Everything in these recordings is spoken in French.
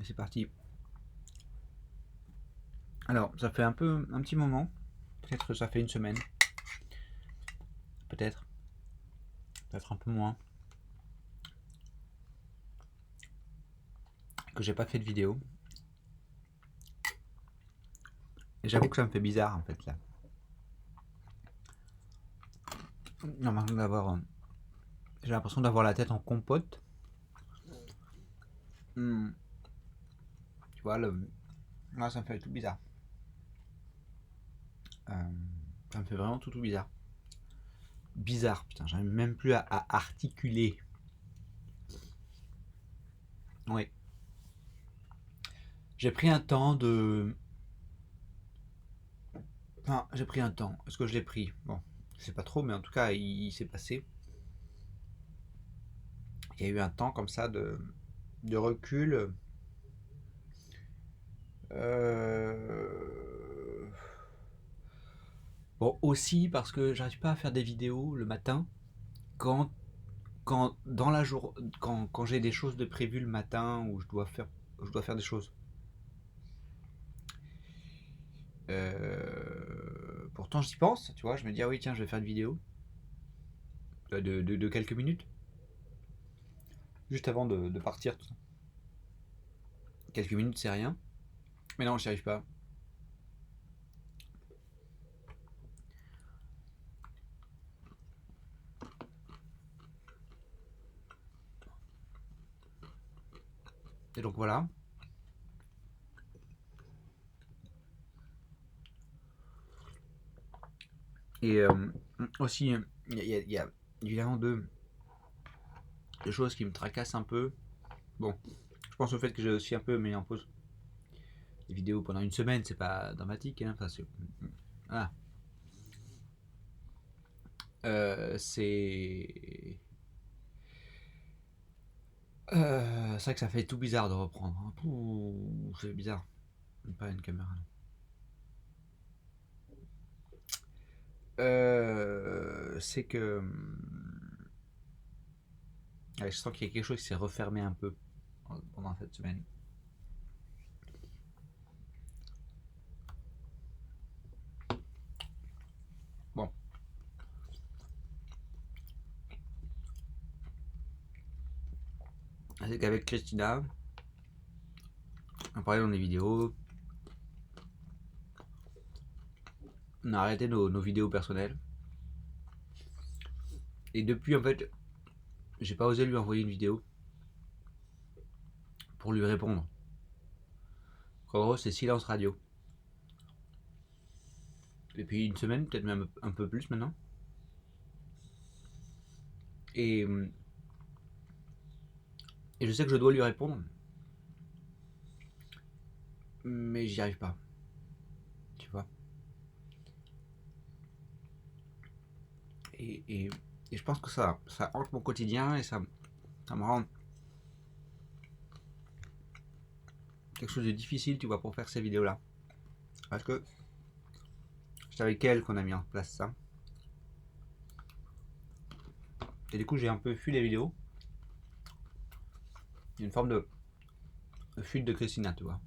C'est parti. Alors, ça fait un petit moment. Peut-être que ça fait une semaine. Peut-être. Peut-être un peu moins. Que j'ai pas fait de vidéo. Et j'avoue que ça me fait bizarre en fait là. J'ai l'impression d'avoir la tête en compote. Hmm, Tu vois, là ça me fait tout bizarre. Euh, Ça me fait vraiment tout bizarre. Bizarre, putain, j'arrive même plus à articuler. Oui. J'ai pris un temps de. Enfin, j'ai pris un temps. Est-ce que je l'ai pris? Bon, c'est pas trop, mais en tout cas, il s'est passé. Il y a eu un temps comme ça de recul. Euh, Bon, aussi parce que j'arrive pas à faire des vidéos le matin quand, quand dans la jour, quand j'ai des choses de prévues le matin où je dois faire des choses. Pourtant, j'y pense, tu vois. Je me dis, ah oui, tiens, je vais faire une vidéo de quelques minutes, juste avant de partir. Tout ça. Quelques minutes, c'est rien. Mais non, j'y arrive pas. Et donc voilà. Et aussi, il y a évidemment deux choses qui me tracassent un peu. Bon, je pense au fait que j'ai aussi un peu mis en pause les vidéos pendant une semaine, c'est pas dramatique. Hein. Enfin, voilà. C'est. C'est vrai que ça fait tout bizarre de reprendre. Hein. C'est bizarre. Pas une caméra. Non. C'est que. Ouais, je sens qu'il y a quelque chose qui s'est refermé un peu pendant cette semaine. Bon, c'est qu'avec Christina, on parlait dans les vidéos, on a arrêté nos vidéos personnelles. Et depuis, en fait, j'ai pas osé lui envoyer une vidéo pour lui répondre. En gros, c'est silence radio. Depuis une semaine, peut-être même un peu plus maintenant. Et, et je sais que je dois lui répondre, mais j'y arrive pas. Tu vois. Et, et, et je pense que ça hante mon quotidien et ça me rend quelque chose de difficile, tu vois, pour faire ces vidéos-là. Parce que c'est avec elle qu'on a mis en place ça. Et du coup, j'ai un peu fui les vidéos. Il y a une forme de fuite de Christina, tu vois.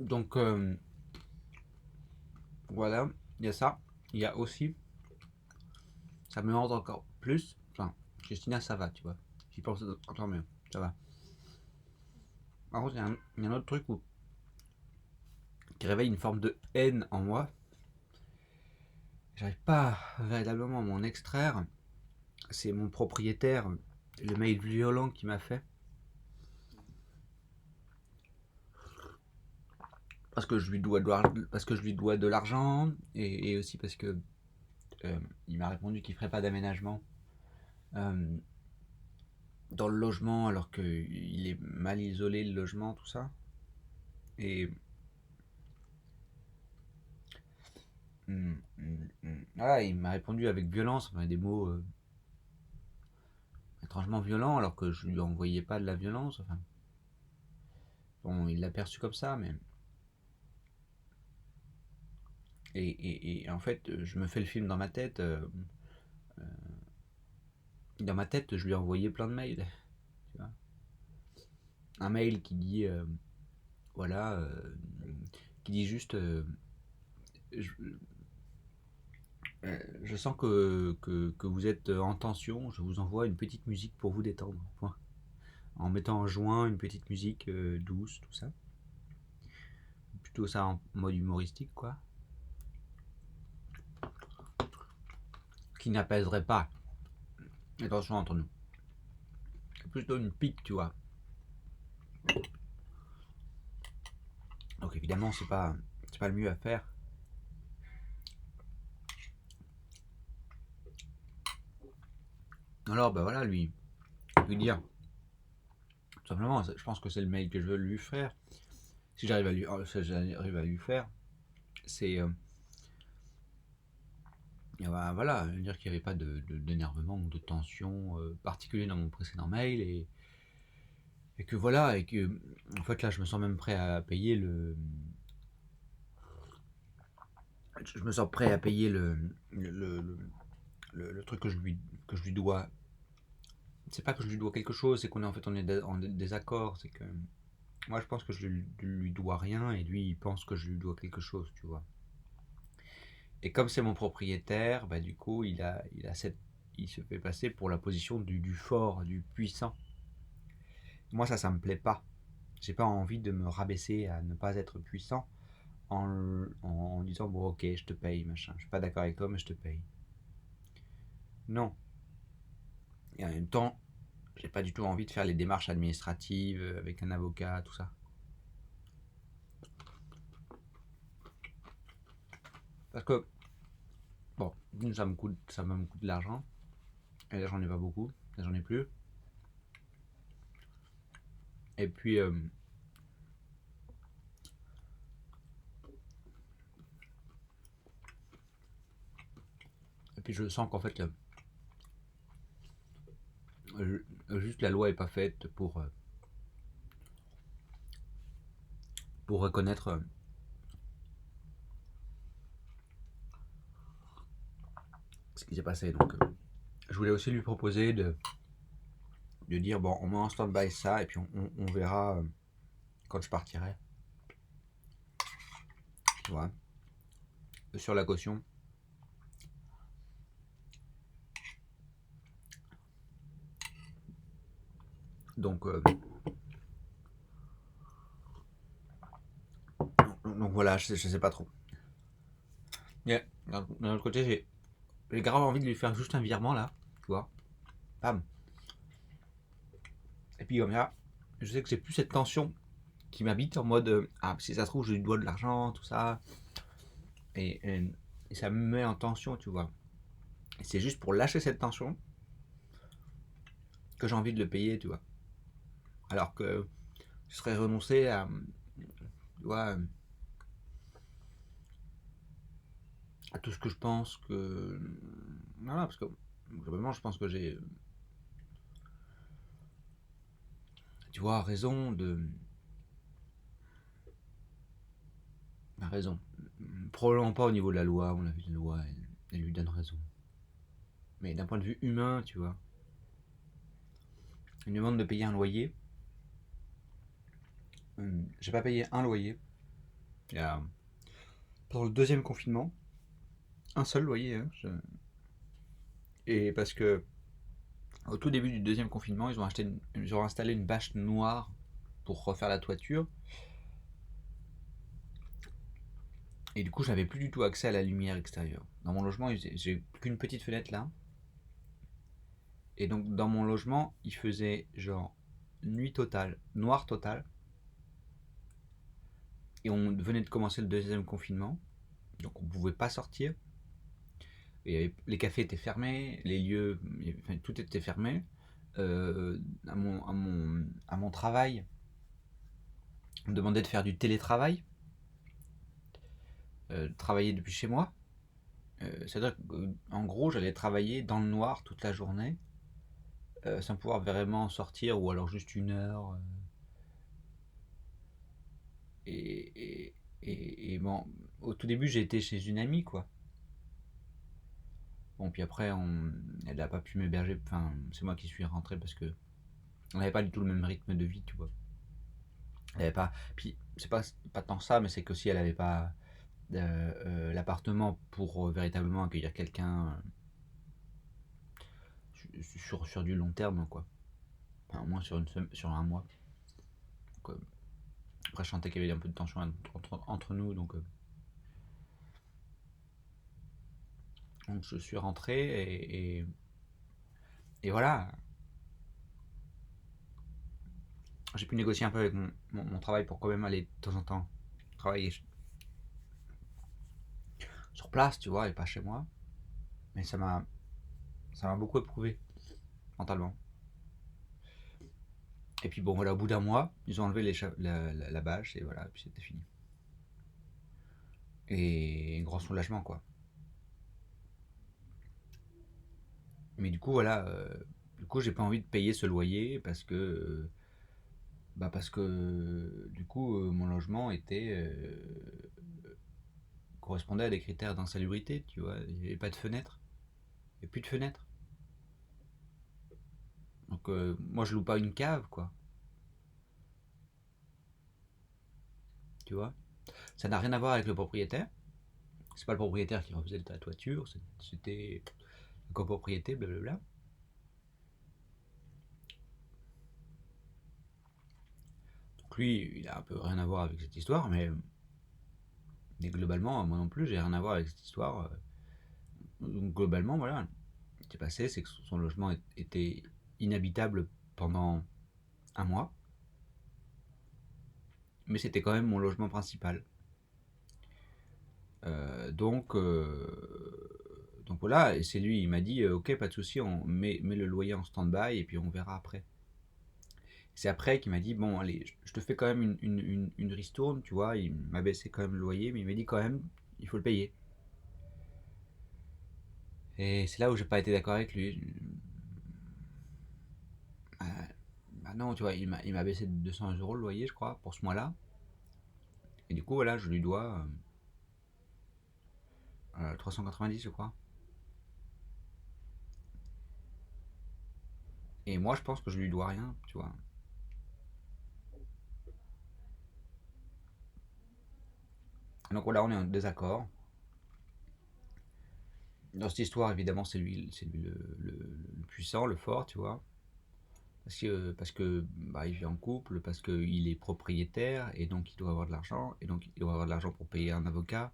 Donc, voilà, il y a ça. Il y a aussi, ça me hante encore plus. Enfin, Christina, ça va, tu vois. J'y pense encore mieux. Ça va. Par contre, il y a un autre truc qui réveille une forme de haine en moi. J'arrive pas véritablement à m'en extraire. C'est mon propriétaire, le mail violent qui m'a fait. Parce que je lui dois de l'argent et aussi parce que il m'a répondu qu'il ferait pas d'aménagement euh, dans le logement alors qu'il est mal isolé le logement, tout ça. Et voilà, il m'a répondu avec violence, enfin, des mots étrangement violents alors que je lui envoyais pas de la violence. Enfin, bon, il l'a perçu comme ça, mais et en fait, je me fais le film dans ma tête. dans ma tête, je lui ai envoyé plein de mails. Tu vois. Un mail qui dit, voilà, qui dit juste, je, je sens que vous êtes en tension, je vous envoie une petite musique pour vous détendre. Point. En mettant en joint une petite musique douce, tout ça. Plutôt ça en mode humoristique, quoi. Qui n'apaiserait pas les tensions entre nous. C'est plutôt une pique, tu vois. Donc évidemment, c'est pas le mieux à faire. Alors, bah voilà, lui dire, tout simplement, je pense que c'est le mail que je veux lui faire. Si j'arrive à lui faire, c'est voilà, dire qu'il n'y avait pas d'énervement ou de tension particulier dans mon précédent mail et que voilà, et que en fait là je me sens même prêt à payer je me sens prêt à payer le truc que je lui dois. C'est pas que je lui dois quelque chose, c'est qu'on est en désaccord, c'est que moi je pense que je lui dois rien et lui il pense que je lui dois quelque chose, tu vois. Et comme c'est mon propriétaire, bah du coup il se fait passer pour la position du fort, du puissant. Moi ça me plaît pas. J'ai pas envie de me rabaisser à ne pas être puissant en disant bon ok je te paye machin. Je suis pas d'accord avec toi mais je te paye. Non. Et en même temps, j'ai pas du tout envie de faire les démarches administratives avec un avocat, tout ça. Parce que bon, ça me coûte de l'argent. Et là j'en ai pas beaucoup, là j'en ai plus. Et puis je sens qu'en fait juste la loi est pas faite pour reconnaître ce qui s'est passé. Donc je voulais aussi lui proposer de dire bon on met en stand-by ça et puis on verra quand je partirai. Tu vois. Sur la caution. Donc voilà, je sais pas trop. Yeah. D'un autre côté, j'ai grave envie de lui faire juste un virement là, tu vois. Bam. Et puis comme ça, je sais que j'ai plus cette tension qui m'habite en mode ah si ça se trouve je lui dois de l'argent, tout ça. Et ça me met en tension, tu vois. Et c'est juste pour lâcher cette tension que j'ai envie de le payer, tu vois. Alors que je serais renoncé à, tu vois, à tout ce que je pense que. Voilà, parce que globalement, je pense que j'ai, tu vois, raison de. Raison. Probablement pas au niveau de la loi, on a vu la loi, elle lui donne raison. Mais d'un point de vue humain, tu vois, une demande de payer un loyer. J'ai pas payé un loyer. Il y a, pour le deuxième confinement, un seul loyer. Hein, et parce que au tout début du deuxième confinement, ils ont installé une bâche noire pour refaire la toiture. Et du coup, j'avais plus du tout accès à la lumière extérieure. Dans mon logement, j'ai qu'une petite fenêtre là. Et donc, dans mon logement, il faisait genre nuit totale, noir total. Et on venait de commencer le deuxième confinement. Donc, on pouvait pas sortir. Et les cafés étaient fermés, les lieux, enfin, tout était fermé. À mon travail, on me demandait de faire du télétravail, travailler depuis chez moi. C'est-à-dire qu'en gros, j'allais travailler dans le noir toute la journée, sans pouvoir vraiment sortir, ou alors juste une heure. Et, et bon, au tout début, j'ai été chez une amie, quoi. Bon, puis après, elle n'a pas pu m'héberger. Enfin, c'est moi qui suis rentré parce que on n'avait pas du tout le même rythme de vie, tu vois. Elle avait pas. Puis c'est pas tant ça, mais c'est que si elle n'avait pas l'appartement pour véritablement accueillir quelqu'un sur du long terme, quoi. Enfin, au moins sur un mois. Donc, après, je sentais qu'il y avait un peu de tension entre nous, donc je suis rentré et voilà. J'ai pu négocier un peu avec mon travail pour quand même aller de temps en temps travailler sur place, tu vois, et pas chez moi. Mais ça m'a beaucoup éprouvé mentalement. Et puis bon, voilà, au bout d'un mois, ils ont enlevé la bâche et voilà, puis c'était fini. Et un grand soulagement, quoi. Mais du coup, voilà, du coup, j'ai pas envie de payer ce loyer parce que du coup, mon logement correspondait à des critères d'insalubrité, tu vois. Il n'y avait pas de fenêtre. Il n'y a plus de fenêtre. Donc, moi, je loue pas une cave, quoi. Tu vois. Ça n'a rien à voir avec le propriétaire. C'est pas le propriétaire qui refusait la toiture, c'était la copropriété, blablabla. Donc lui, il a un peu rien à voir avec cette histoire, mais globalement, moi non plus, j'ai rien à voir avec cette histoire. Donc globalement, voilà, ce qui s'est passé, c'est que son logement était inhabitable pendant un mois, mais c'était quand même mon logement principal. Donc voilà, et c'est lui, il m'a dit, ok, pas de souci, on met le loyer en stand-by et puis on verra après. C'est après qu'il m'a dit, bon, allez, je te fais quand même une ristourne, tu vois. Il m'a baissé quand même le loyer, mais il m'a dit quand même, il faut le payer. Et c'est là où j'ai pas été d'accord avec lui. Euh, Bah non, tu vois, il m'a baissé de 200 € le loyer, je crois, pour ce mois-là. Et du coup, voilà, je lui dois 390, je crois. Et moi, je pense que je lui dois rien, tu vois. Donc voilà, on est en désaccord. Dans cette histoire, évidemment, c'est lui le puissant, le fort, tu vois. Parce que bah, il vit en couple, parce qu'il est propriétaire, et donc il doit avoir de l'argent, et donc il doit avoir de l'argent pour payer un avocat.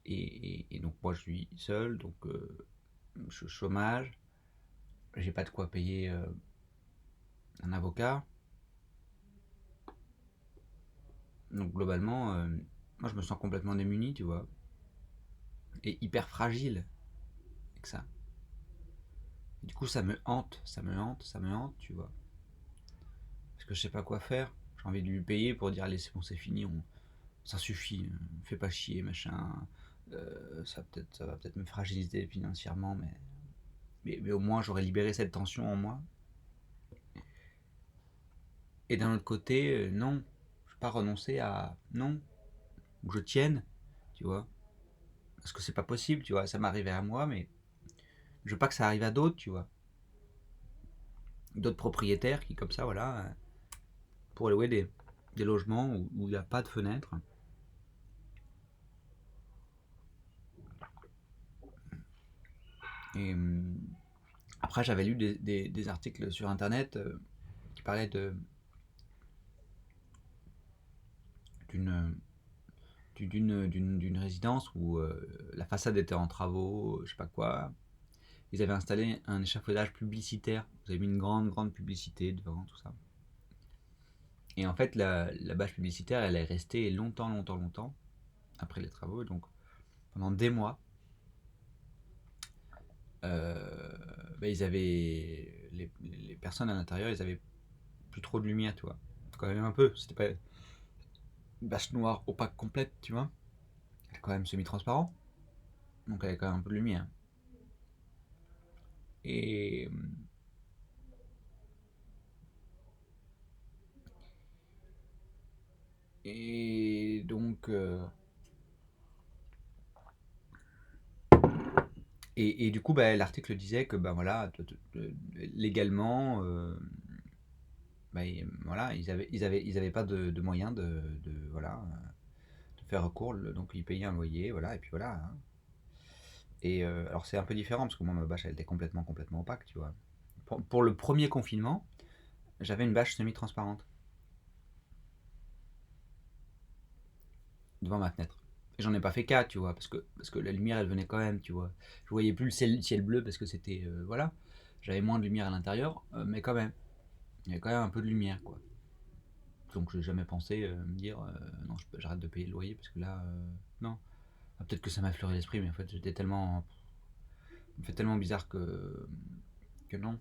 Et donc moi je suis seul, donc je suis au chômage, j'ai pas de quoi payer un avocat. Donc globalement, moi je me sens complètement démuni, tu vois, et hyper fragile avec ça. Et du coup ça me hante, ça me hante, ça me hante, tu vois. Parce que je sais pas quoi faire. J'ai envie de lui payer pour dire allez c'est bon c'est fini, ça suffit, fais pas chier, machin. Ça va peut-être me fragiliser financièrement, mais au moins j'aurais libéré cette tension en moi. Et d'un autre côté, non, je ne vais pas renoncer à non, ou je tienne, tu vois. Parce que c'est pas possible, tu vois. Ça m'est arrivé à moi, mais je veux pas que ça arrive à d'autres, tu vois. D'autres propriétaires qui, comme ça, voilà, pour louer des logements où il n'y a pas de fenêtre. Et après, j'avais lu des articles sur internet qui parlaient d'une d'une résidence où la façade était en travaux, je sais pas quoi. Ils avaient installé un échafaudage publicitaire. Vous avez mis une grande, grande publicité devant, tout ça. Et en fait, la bâche publicitaire, elle est restée longtemps, longtemps, longtemps après les travaux. Donc, pendant des mois, bah, les personnes à l'intérieur, ils avaient plus trop de lumière, tu vois. Quand même un peu. C'était pas une bâche noire opaque complète, tu vois. Elle est quand même semi-transparent. Donc, elle avait quand même un peu de lumière. Et, et donc, Et du coup, bah, l'article disait que, ben voilà, légalement, bah, voilà, ils avaient pas de moyens voilà, de faire recours, donc ils payaient un loyer, voilà, et puis voilà, hein. Et alors c'est un peu différent parce que moi, ma bâche, elle était complètement opaque, tu vois. Pour le premier confinement, j'avais une bâche semi-transparente devant ma fenêtre. Et j'en ai pas fait cas, tu vois, parce que la lumière, elle venait quand même, tu vois. Je voyais plus le ciel bleu parce que c'était, voilà, j'avais moins de lumière à l'intérieur, mais quand même, il y avait quand même un peu de lumière, quoi. Donc j'ai jamais pensé me dire non, j'arrête de payer le loyer parce que là, non. Ah, peut-être que ça m'a effleuré l'esprit, mais en fait j'étais tellement, ça me fait tellement bizarre que non.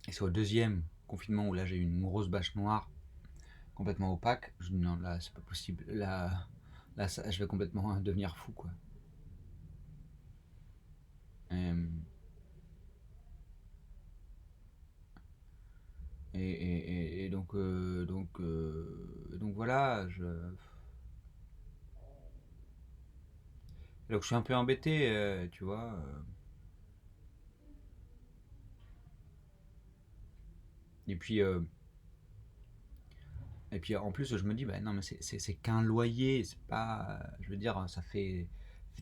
Et c'est au deuxième confinement où là j'ai eu une grosse bâche noire complètement opaque. Je me dis non, là c'est pas possible. Là je vais complètement devenir fou, quoi. Et, et donc voilà, donc je suis un peu embêté, tu vois. Et puis Et puis en plus, je me dis, bah non, mais c'est qu'un loyer, c'est pas. Je veux dire, ça fait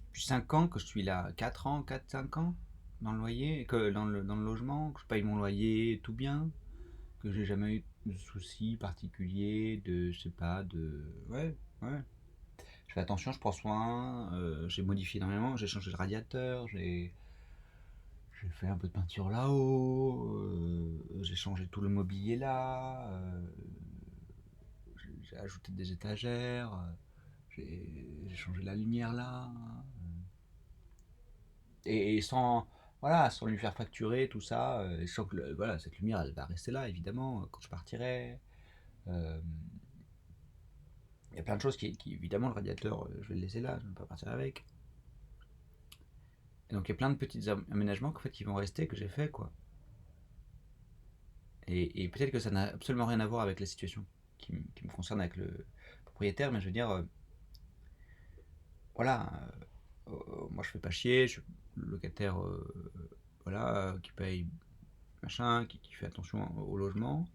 depuis 5 ans que je suis là, 4 ans, 4 5 ans dans le loyer, que dans le logement, que je paye mon loyer tout bien, que j'ai jamais eu de soucis particuliers, je sais pas, Ouais, ouais. Je fais attention, je prends soin, j'ai modifié énormément, j'ai changé le radiateur, j'ai fait un peu de peinture là-haut, j'ai changé tout le mobilier là, j'ai ajouté des étagères, j'ai changé la lumière là. Et sans, voilà, sans lui faire facturer tout ça. Je sens que voilà, cette lumière, elle va rester là, évidemment, quand je partirai. Euh, Il y a plein de choses évidemment, le radiateur, je vais le laisser là, je ne vais pas partir avec. Et donc il y a plein de petits aménagements qu'en fait, qui vont rester, que j'ai fait, quoi. Et peut-être que ça n'a absolument rien à voir avec la situation qui me concerne avec le propriétaire, mais je veux dire, voilà, moi je fais pas chier, je suis locataire, voilà, qui paye machin, qui fait attention au logement,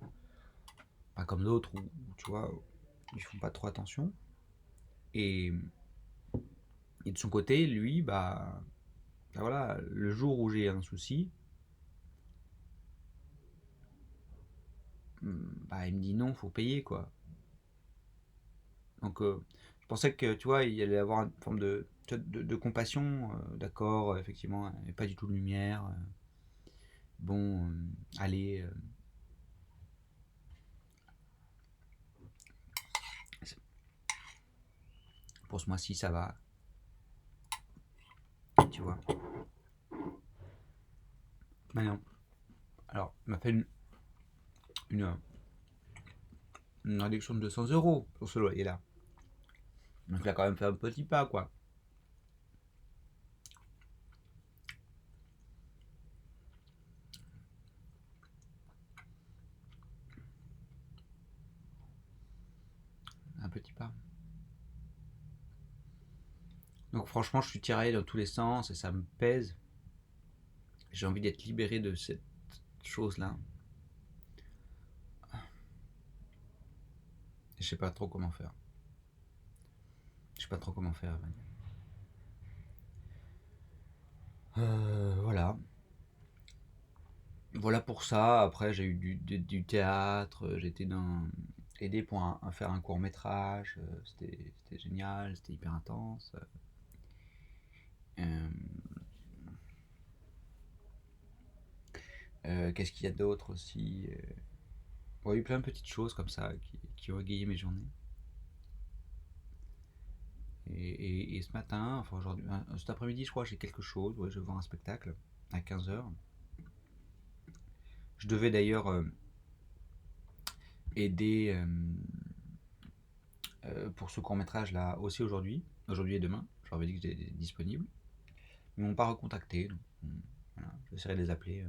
pas comme d'autres où, tu vois, ils font pas trop attention. Et, et de son côté, lui, bah voilà, le jour où j'ai un souci, bah il me dit non, faut payer, quoi. Donc je pensais que, tu vois, il y allait avoir une forme de compassion, d'accord, effectivement, il n'y a pas du tout de lumière. Bon, allez, pour ce mois-ci, ça va, tu vois. Mais non. Alors, il m'a fait une, une réduction de 200 € sur ce loyer-là. Donc il a quand même fait un petit pas, quoi. Un petit pas. Donc franchement, je suis tiraillé dans tous les sens et ça me pèse. J'ai envie d'être libéré de cette chose-là. Et je sais pas trop comment faire. Je sais pas trop comment faire. Voilà. Voilà pour ça. Après, j'ai eu du théâtre. J'étais aidé pour faire un court métrage. C'était génial. C'était hyper intense. Euh, Qu'est-ce qu'il y a d'autre aussi? Bon, il y a eu plein de petites choses comme ça qui ont égayé mes journées. Et ce matin, enfin aujourd'hui, cet après-midi, je crois, j'ai quelque chose. Ouais, je vais voir un spectacle à 15 h. Je devais d'ailleurs aider pour ce court-métrage là aussi aujourd'hui et demain. Je leur avais dit que j'étais disponible. Ils m'ont pas recontacté, donc voilà, j'essaierai de les appeler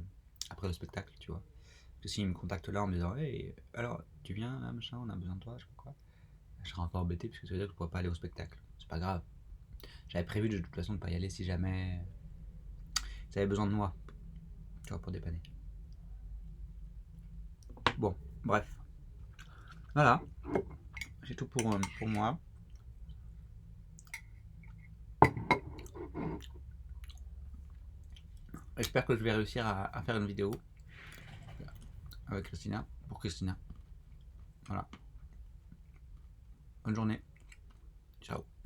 après le spectacle, tu vois. Parce que s'ils me contactent là en me disant hey, alors tu viens là, machin, on a besoin de toi, je sais pas quoi, je serai encore embêté parce que ça veut dire que je pourrais pas aller au spectacle. C'est pas grave. J'avais prévu de toute façon de pas y aller si jamais. Ça avait besoin de noix, tu vois, pour dépanner. Bon, bref. Voilà. C'est tout pour moi. J'espère que je vais réussir à faire une vidéo avec Christina, pour Christina. Voilà. Bonne journée. Ciao.